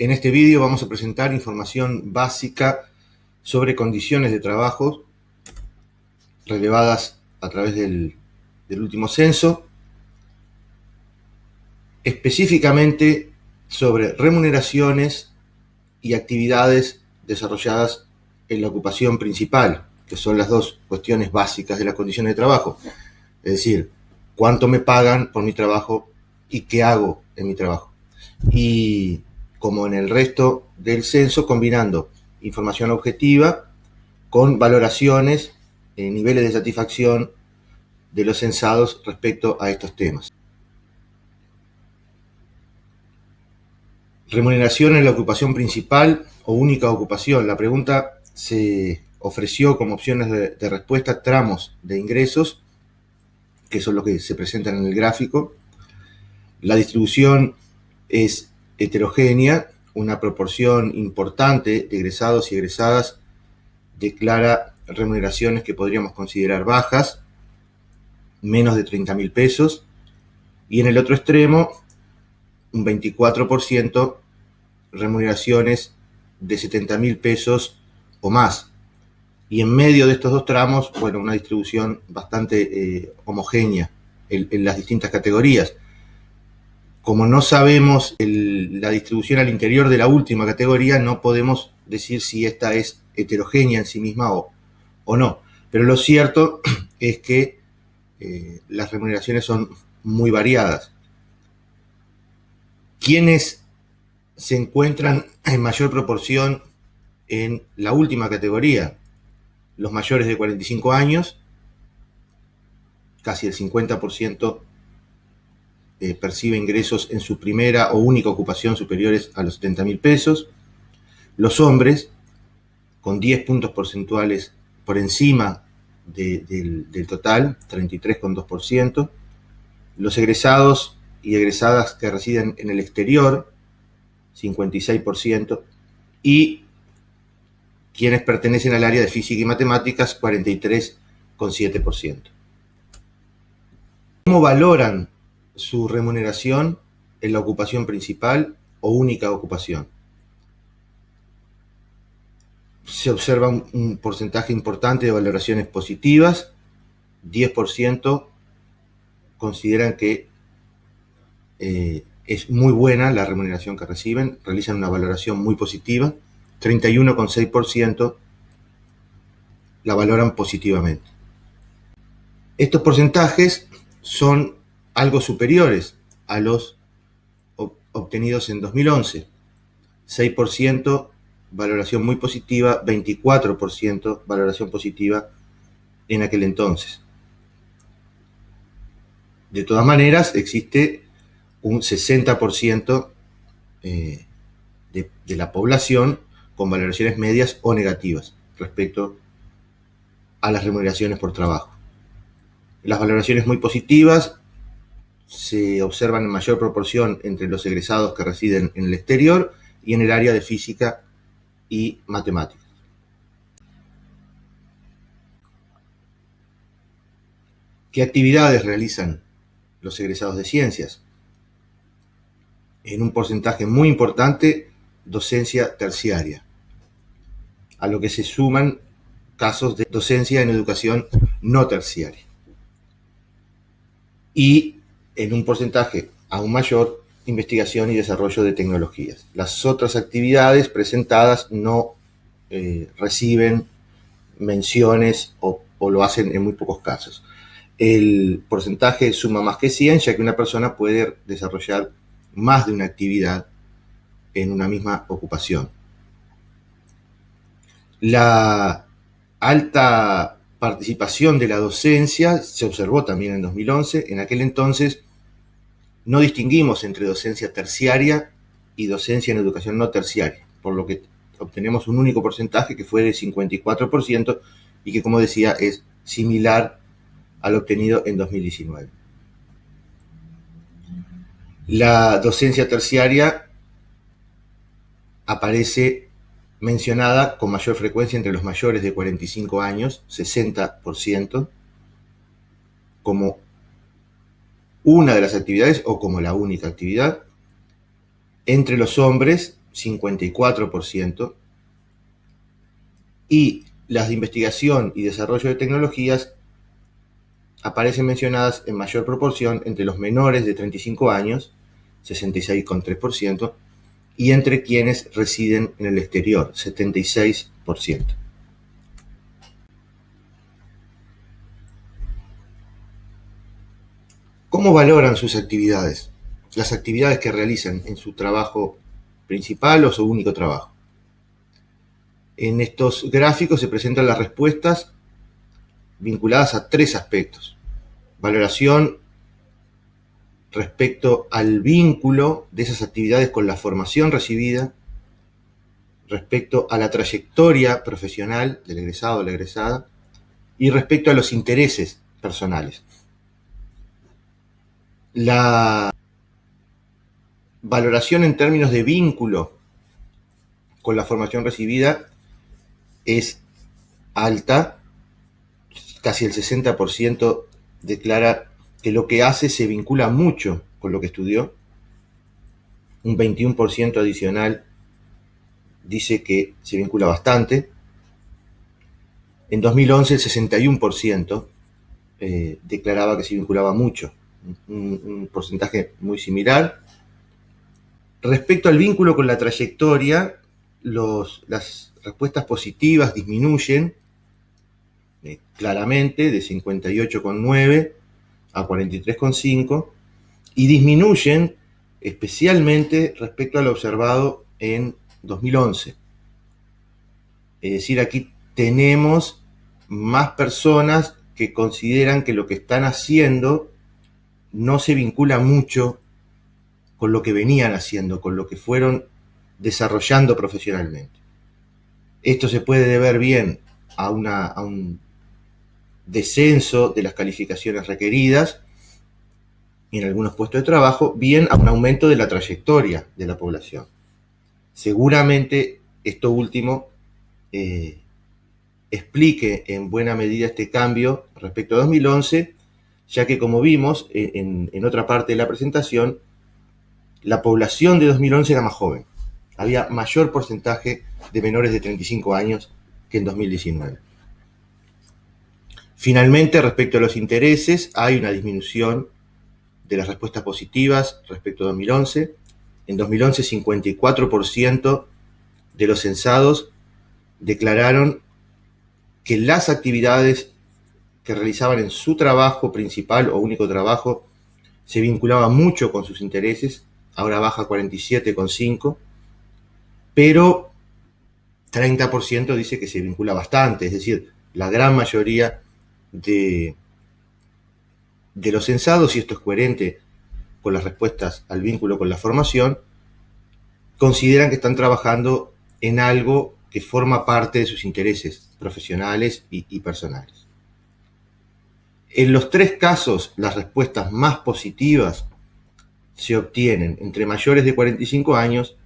En este vídeo vamos a presentar información básica sobre condiciones de trabajo relevadas a través del último censo, específicamente sobre remuneraciones y actividades desarrolladas en la ocupación principal, que son las dos cuestiones básicas de las condiciones de trabajo. Es decir, cuánto me pagan por mi trabajo y qué hago en mi trabajo. Y como en el resto del censo, combinando información objetiva con valoraciones, niveles de satisfacción de los censados respecto a estos temas. Remuneración en la ocupación principal o única ocupación. La pregunta se ofreció como opciones de respuesta tramos de ingresos, que son los que se presentan en el gráfico. La distribución es heterogénea, una proporción importante de egresados y egresadas declara remuneraciones que podríamos considerar bajas, menos de 30.000 pesos, y en el otro extremo, un 24% remuneraciones de 70.000 pesos o más. Y en medio de estos dos tramos, bueno, una distribución bastante homogénea en las distintas categorías. Como no sabemos la distribución al interior de la última categoría, no podemos decir si esta es heterogénea en sí misma o no. Pero lo cierto es que las remuneraciones son muy variadas. ¿Quiénes se encuentran en mayor proporción en la última categoría? Los mayores de 45 años, casi el 50% percibe ingresos en su primera o única ocupación superiores a los 70.000 pesos. Los hombres, con 10 puntos porcentuales por encima del total, 33,2%. Los egresados y egresadas que residen en el exterior, 56%. Y quienes pertenecen al área de física y matemáticas, 43,7%. ¿Cómo valoran su remuneración en la ocupación principal o única ocupación? Se observa un porcentaje importante de valoraciones positivas, 10% consideran que es muy buena la remuneración que reciben, realizan una valoración muy positiva, 31,6% la valoran positivamente. Estos porcentajes son algo superiores a los obtenidos en 2011, 6% valoración muy positiva, 24% valoración positiva en aquel entonces. De todas maneras, existe un 60% de la población con valoraciones medias o negativas respecto a las remuneraciones por trabajo. Las valoraciones muy positivas se observan en mayor proporción entre los egresados que residen en el exterior y en el área de física y matemáticas. ¿Qué actividades realizan los egresados de ciencias? En un porcentaje muy importante, docencia terciaria, a lo que se suman casos de docencia en educación no terciaria. Y en un porcentaje aún mayor, investigación y desarrollo de tecnologías. Las otras actividades presentadas no reciben menciones o lo hacen en muy pocos casos. El porcentaje suma más que 100, ya que una persona puede desarrollar más de una actividad en una misma ocupación. La alta participación de la docencia se observó también en 2011. En aquel entonces no distinguimos entre docencia terciaria y docencia en educación no terciaria, por lo que obtenemos un único porcentaje que fue de 54% y que, como decía, es similar al obtenido en 2019. La docencia terciaria aparece mencionada con mayor frecuencia entre los mayores de 45 años, 60%, como una de las actividades o como la única actividad. Entre los hombres 54%, y las de investigación y desarrollo de tecnologías aparecen mencionadas en mayor proporción entre los menores de 35 años, 66,3%, y entre quienes residen en el exterior, 76%. ¿Cómo valoran sus actividades? Las actividades que realizan en su trabajo principal o su único trabajo. En estos gráficos se presentan las respuestas vinculadas a tres aspectos. Valoración respecto al vínculo de esas actividades con la formación recibida, respecto a la trayectoria profesional del egresado o la egresada y respecto a los intereses personales. La valoración en términos de vínculo con la formación recibida es alta, casi el 60% declara que lo que hace se vincula mucho con lo que estudió, un 21% adicional dice que se vincula bastante. En 2011 el 61% declaraba que se vinculaba mucho, un porcentaje muy similar. Respecto al vínculo con la trayectoria, las respuestas positivas disminuyen claramente de 58,9 a 43,5 y disminuyen especialmente respecto a lo observado en 2011. Es decir, aquí tenemos más personas que consideran que lo que están haciendo no se vincula mucho con lo que venían haciendo, con lo que fueron desarrollando profesionalmente. Esto se puede deber bien a un descenso de las calificaciones requeridas en algunos puestos de trabajo, bien a un aumento de la trayectoria de la población. Seguramente esto último explique en buena medida este cambio respecto a 2011, ya que como vimos en otra parte de la presentación, la población de 2011 era más joven. Había mayor porcentaje de menores de 35 años que en 2019. Finalmente, respecto a los intereses, hay una disminución de las respuestas positivas respecto a 2011. En 2011, 54% de los censados declararon que las actividades que realizaban en su trabajo principal o único trabajo se vinculaban mucho con sus intereses, ahora baja a 47,5%, pero 30% dice que se vincula bastante, es decir, la gran mayoría de los censados, y esto es coherente con las respuestas al vínculo con la formación, consideran que están trabajando en algo que forma parte de sus intereses profesionales y personales. En los tres casos, las respuestas más positivas se obtienen entre mayores de 45 años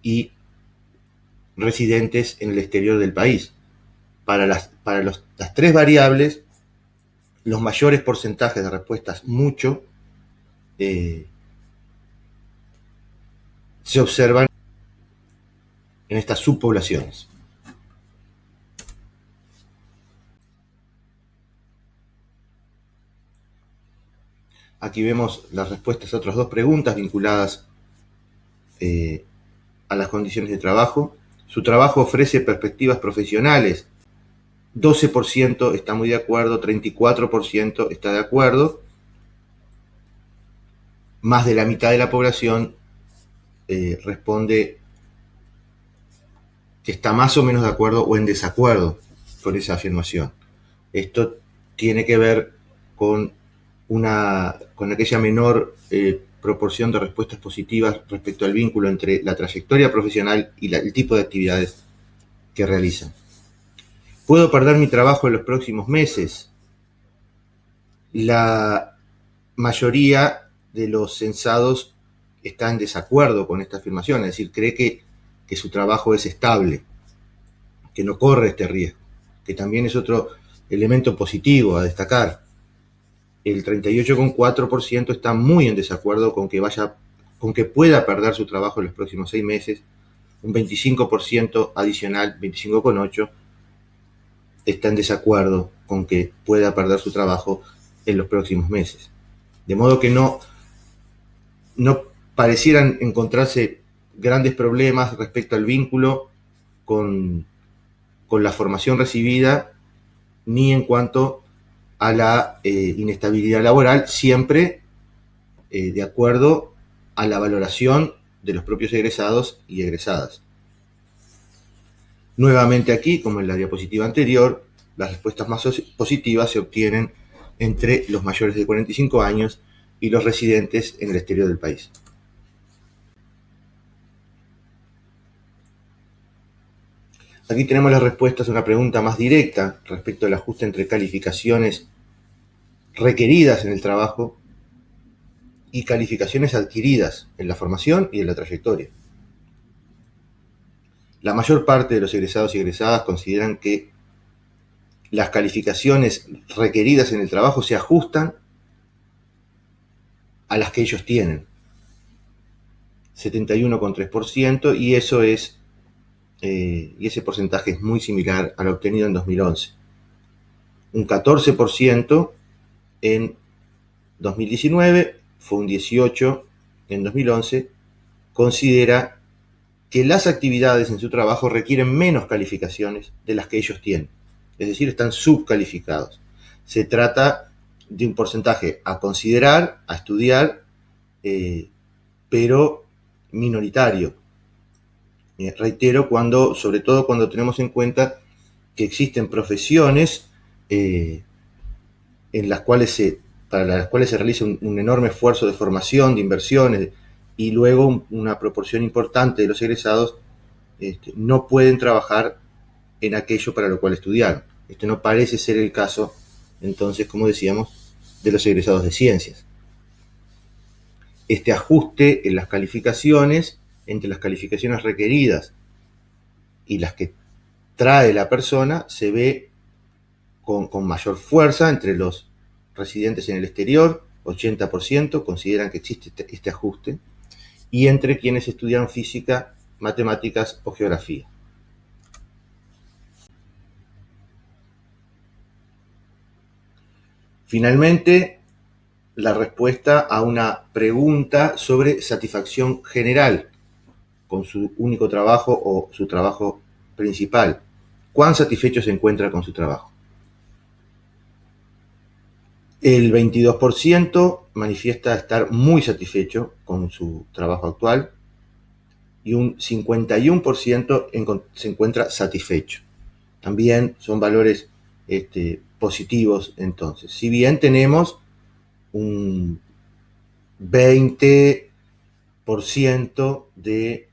y residentes en el exterior del país. Para las tres variables, los mayores porcentajes de respuestas mucho se observan en estas subpoblaciones. Aquí vemos las respuestas a otras dos preguntas vinculadas a las condiciones de trabajo. Su trabajo ofrece perspectivas profesionales. 12% está muy de acuerdo, 34% está de acuerdo. Más de la mitad de la población responde que está más o menos de acuerdo o en desacuerdo con esa afirmación. Esto tiene que ver con aquella menor proporción de respuestas positivas respecto al vínculo entre la trayectoria profesional y el tipo de actividades que realizan. ¿Puedo perder mi trabajo en los próximos meses? La mayoría de los censados está en desacuerdo con esta afirmación, es decir, cree que su trabajo es estable, que no corre este riesgo, que también es otro elemento positivo a destacar. El 38,4% está muy en desacuerdo con que pueda perder su trabajo en los próximos 6 meses, un 25% adicional, 25,8%, está en desacuerdo con que pueda perder su trabajo en los próximos meses. De modo que no parecieran encontrarse grandes problemas respecto al vínculo con la formación recibida, ni en cuanto a la inestabilidad laboral, siempre de acuerdo a la valoración de los propios egresados y egresadas. Nuevamente aquí, como en la diapositiva anterior, las respuestas más positivas se obtienen entre los mayores de 45 años y los residentes en el exterior del país. Aquí tenemos las respuestas a una pregunta más directa respecto al ajuste entre calificaciones requeridas en el trabajo y calificaciones adquiridas en la formación y en la trayectoria. La mayor parte de los egresados y egresadas consideran que las calificaciones requeridas en el trabajo se ajustan a las que ellos tienen, 71,3%, y eso es y ese porcentaje es muy similar al obtenido en 2011. Un 14% en 2019, fue un 18% en 2011, considera que las actividades en su trabajo requieren menos calificaciones de las que ellos tienen, es decir, están subcalificados. Se trata de un porcentaje a considerar, a estudiar, pero minoritario. Reitero, sobre todo cuando tenemos en cuenta que existen profesiones para las cuales se realiza un enorme esfuerzo de formación, de inversiones, y luego una proporción importante de los egresados no pueden trabajar en aquello para lo cual estudiaron. Este no parece ser el caso, entonces, como decíamos, de los egresados de ciencias. Este ajuste en las calificaciones, entre las calificaciones requeridas y las que trae la persona, se ve con mayor fuerza entre los residentes en el exterior, 80% consideran que existe este ajuste, y entre quienes estudian física, matemáticas o geografía. Finalmente, la respuesta a una pregunta sobre satisfacción general con su único trabajo o su trabajo principal. ¿Cuán satisfecho se encuentra con su trabajo? El 22% manifiesta estar muy satisfecho con su trabajo actual y un 51% se encuentra satisfecho. También son valores positivos entonces. Si bien tenemos un 20% de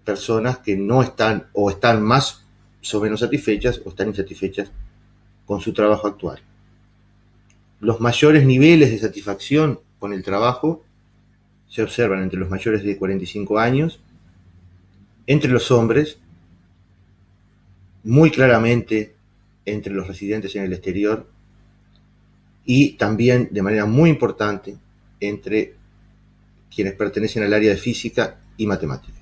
personas que no están o están más o menos satisfechas o están insatisfechas con su trabajo actual. Los mayores niveles de satisfacción con el trabajo se observan entre los mayores de 45 años, entre los hombres, muy claramente entre los residentes en el exterior y también de manera muy importante entre quienes pertenecen al área de física y matemáticas.